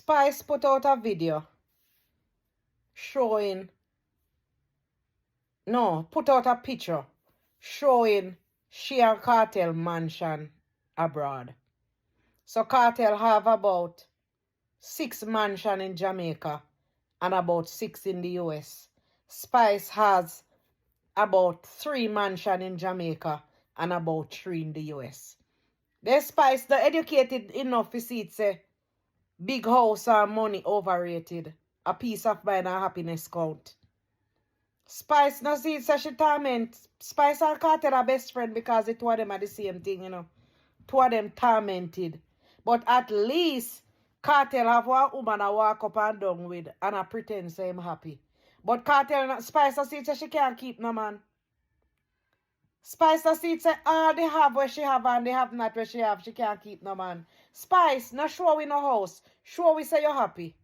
Spice put out a video showing, no, put out a picture showing she and Cartel mansion abroad. So Cartel have about 6 mansion in Jamaica and about 6 in the US. Spice has about 3 mansion in Jamaica and about 3 in the US. The Spice, the educated enough to see it say big house and money overrated. A piece of mind and happiness count. Spice no see it say she torment. Spice and Cartel are best friend because the two of them are the same thing, you know. Two of them tormented. But at least Cartel have one woman I walk up and down with and I pretend say I'm happy. But Cartel, Spice no see it say she can't keep no man. Spice no see it say all they have where she have and they have not where she have. She can't keep no man. Spice, no show we no house. Show we say you're happy.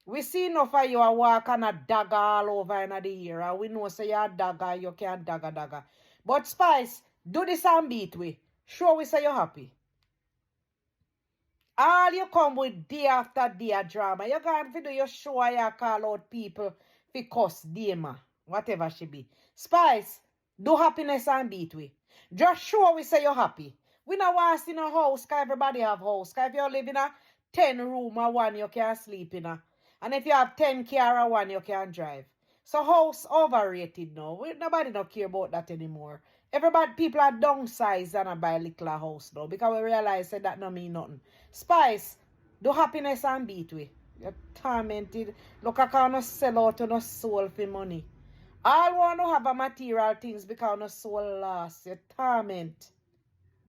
We see enough of you a walk and a dagger all over in the ear. And we know say you're a dagger, you can't dagger. But Spice, do this and beat we. Show we say you're happy. All you come with day after day a drama. You can't do your show and you call out people for cuss Dama. Whatever she be. Spice, do happiness and beat we. Just show we say you're happy. We not want to see no house because everybody have house. Because if you live in a 10 room or one, you can sleep in a. And if you have 10 car or one, you can drive. So house overrated now. Nobody don't care about that anymore. Everybody, people are downsized and buy a little house now. Because we realize that don't mean nothing. Spice, do happiness and beat we. You're tormented. Look, I can't sell out to no soul for money. All want to have a material things because no soul lost. You're torment.